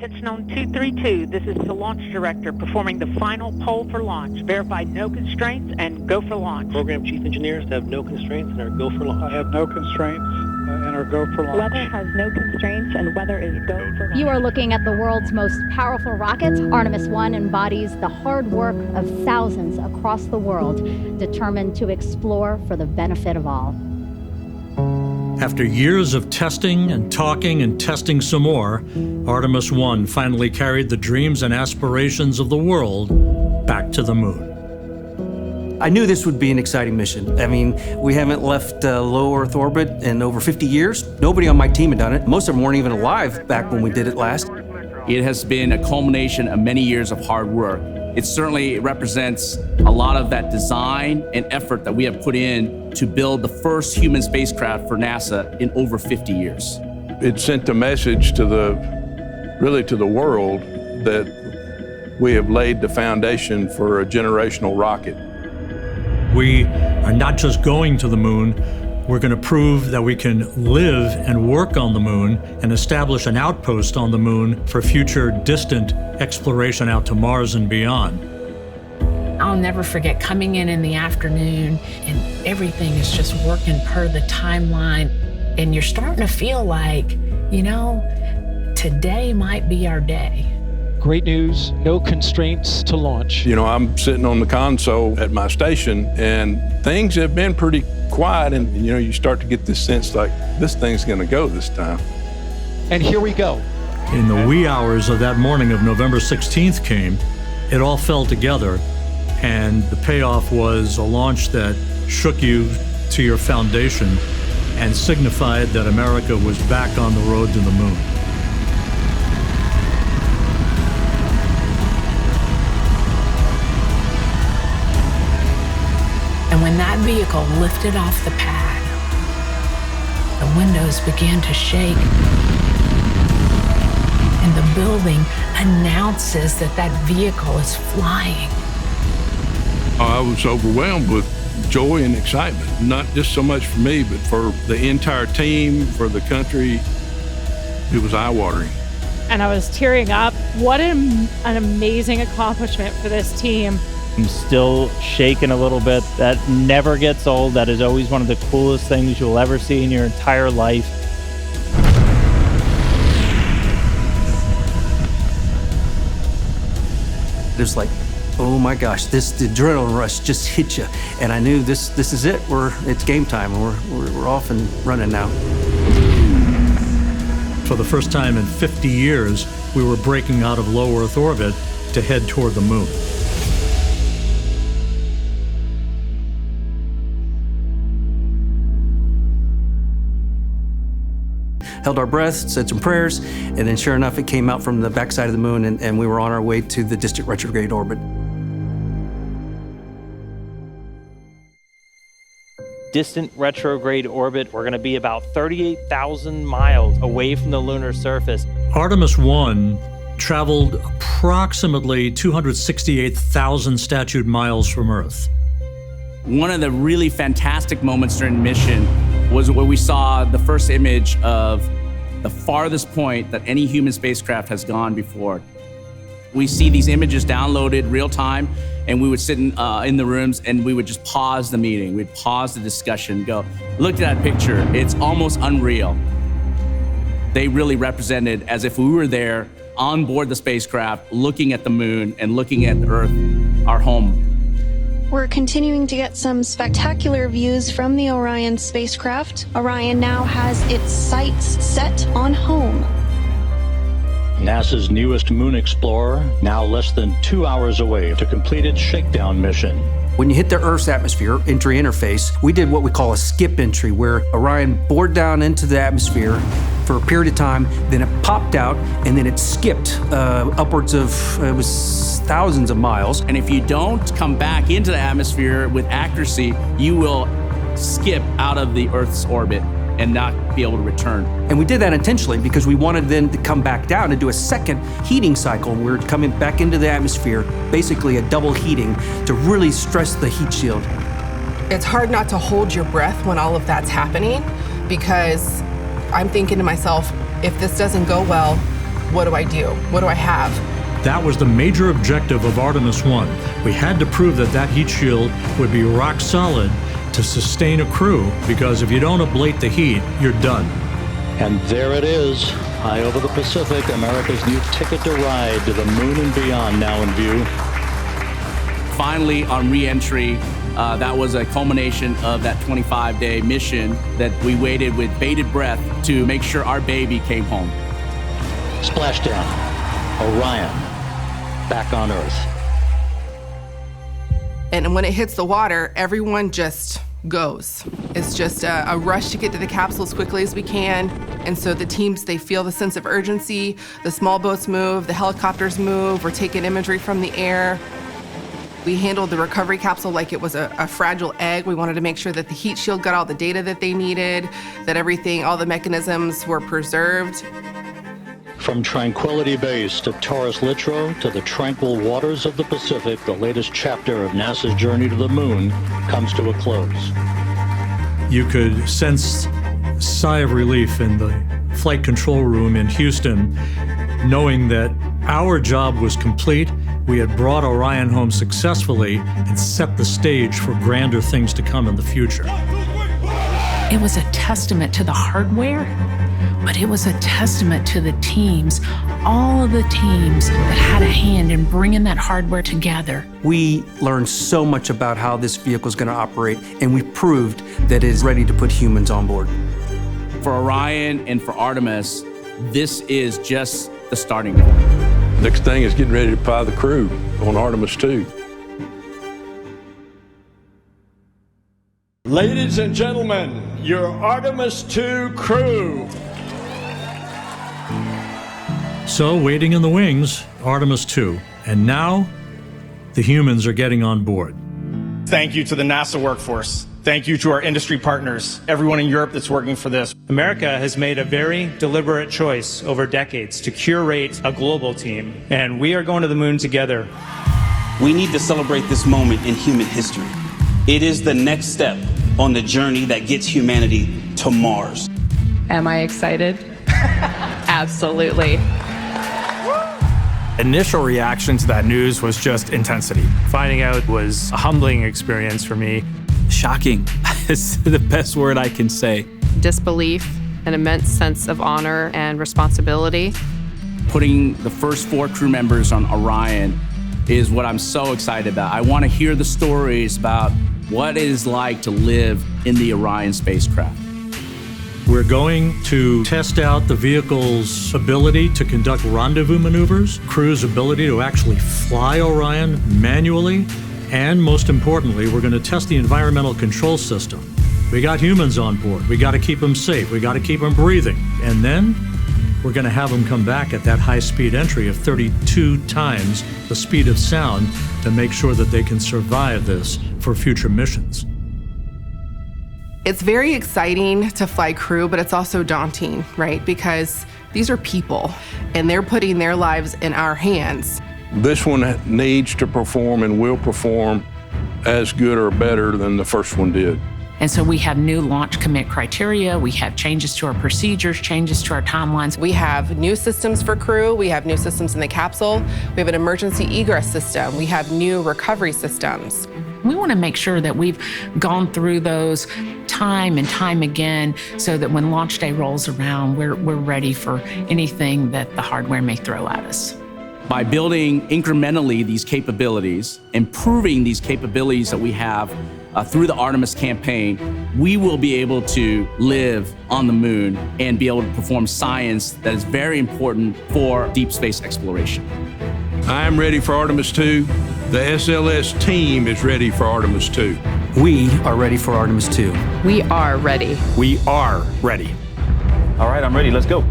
Attention on 232. This is the launch director performing the final poll for launch. Verify no constraints and go for launch. Program chief engineers have no constraints and are go for launch. I have no constraints and are go for launch. Weather has no constraints and weather is go for launch. You are looking at the world's most powerful rocket. Artemis I embodies the hard work of thousands across the world, determined to explore for the benefit of all. After years of testing and talking and testing some more, Artemis I finally carried the dreams and aspirations of the world back to the moon. I knew this would be an exciting mission. I mean, we haven't left low Earth orbit in over 50 years. Nobody on my team had done it. Most of them weren't even alive back when we did it last. It has been a culmination of many years of hard work. It certainly represents a lot of that design and effort that we have put in to build the first human spacecraft for NASA in over 50 years. It sent a message to the world that we have laid the foundation for a generational rocket. We are not just going to the moon, we're going to prove that we can live and work on the moon and establish an outpost on the moon for future distant exploration out to Mars and beyond. I'll never forget coming in the afternoon and everything is just working per the timeline. And you're starting to feel like, you know, today might be our day. Great news, no constraints to launch. You know, I'm sitting on the console at my station and things have been pretty quiet and, you know, you start to get this sense like this thing's gonna go this time. And here we go. In the wee hours of that morning of November 16th came, it all fell together, and the payoff was a launch that shook you to your foundation and signified that America was back on the road to the moon. And when that vehicle lifted off the pad, the windows began to shake. And the building announces that that vehicle is flying. I was overwhelmed with joy and excitement, not just so much for me, but for the entire team, for the country. It was eye-watering. And I was tearing up. What an amazing accomplishment for this team. I'm still shaking a little bit. That never gets old. That is always one of the coolest things you'll ever see in your entire life. There's like, oh my gosh, this adrenaline rush just hit you. And I knew this is it. It's game time. We're off and running now. For the first time in 50 years, we were breaking out of low Earth orbit to head toward the moon. Held our breath, said some prayers, and then sure enough, it came out from the backside of the moon, and we were on our way to the distant retrograde orbit. Distant retrograde orbit, we're going to be about 38,000 miles away from the lunar surface. Artemis I traveled approximately 268,000 statute miles from Earth. One of the really fantastic moments during the mission was where we saw the first image of the farthest point that any human spacecraft has gone before. We see these images downloaded real time, and we would sit in the rooms and we would just pause the meeting. We'd pause the discussion, go, look at that picture. It's almost unreal. They really represented as if we were there on board the spacecraft, looking at the moon and looking at the Earth, our home. We're continuing to get some spectacular views from the Orion spacecraft. Orion now has its sights set on home. NASA's newest moon explorer, now less than 2 hours away to complete its shakedown mission. When you hit the Earth's atmosphere, entry interface, we did what we call a skip entry, where Orion bored down into the atmosphere for a period of time, then it popped out, and then it skipped upwards of, it was thousands of miles. And if you don't come back into the atmosphere with accuracy, you will skip out of the Earth's orbit and not be able to return. And we did that intentionally because we wanted then to come back down and do a second heating cycle. We're coming back into the atmosphere, basically a double heating to really stress the heat shield. It's hard not to hold your breath when all of that's happening, because I'm thinking to myself, if this doesn't go well, what do I do? What do I have? That was the major objective of Artemis I. We had to prove that that heat shield would be rock solid to sustain a crew, because if you don't ablate the heat, you're done. And there it is, high over the Pacific, America's new ticket to ride to the moon and beyond now in view. Finally, on re-entry, that was a culmination of that 25-day mission that we waited with bated breath to make sure our baby came home. Splashdown, Orion, back on Earth. And when it hits the water, everyone just goes. It's just a rush to get to the capsule as quickly as we can. And so the teams, they feel the sense of urgency. The small boats move, the helicopters move, we're taking imagery from the air. We handled the recovery capsule like it was a fragile egg. We wanted to make sure that the heat shield got all the data that they needed, that everything, all the mechanisms were preserved. From Tranquility Base to Taurus Littrow to the tranquil waters of the Pacific, the latest chapter of NASA's journey to the moon comes to a close. You could sense a sigh of relief in the flight control room in Houston, knowing that our job was complete. We had brought Orion home successfully and set the stage for grander things to come in the future. It was a testament to the hardware, but it was a testament to the teams, all of the teams that had a hand in bringing that hardware together. We learned so much about how this vehicle is going to operate, and we proved that it is ready to put humans on board. For Orion and for Artemis, this is just the starting point. Next thing is getting ready to fly the crew on Artemis II. Ladies and gentlemen, your Artemis II crew. So, waiting in the wings, Artemis II. And now, the humans are getting on board. Thank you to the NASA workforce. Thank you to our industry partners, everyone in Europe that's working for this. America has made a very deliberate choice over decades to curate a global team, and we are going to the moon together. We need to celebrate this moment in human history. It is the next step on the journey that gets humanity to Mars. Am I excited? Absolutely. Initial reaction to that news was just intensity. Finding out was a humbling experience for me. Shocking is the best word I can say. Disbelief, an immense sense of honor and responsibility. Putting the first 4 crew members on Orion is what I'm so excited about. I want to hear the stories about what it is like to live in the Orion spacecraft. We're going to test out the vehicle's ability to conduct rendezvous maneuvers, crew's ability to actually fly Orion manually, and most importantly, we're going to test the environmental control system. We got humans on board. We got to keep them safe. We got to keep them breathing. And then we're going to have them come back at that high-speed entry of 32 times the speed of sound to make sure that they can survive this for future missions. It's very exciting to fly crew, but it's also daunting, right? Because these are people, and they're putting their lives in our hands. This one needs to perform and will perform as good or better than the first one did. And so we have new launch commit criteria, we have changes to our procedures, changes to our timelines. We have new systems for crew, we have new systems in the capsule, we have an emergency egress system, we have new recovery systems. We want to make sure that we've gone through those time and time again so that when launch day rolls around, we're ready for anything that the hardware may throw at us. By building incrementally these capabilities, improving these capabilities that we have through the Artemis campaign, we will be able to live on the moon and be able to perform science that is very important for deep space exploration. I am ready for Artemis II. The SLS team is ready for Artemis II. We are ready for Artemis II. We are ready. We are ready. All right, I'm ready. Let's go.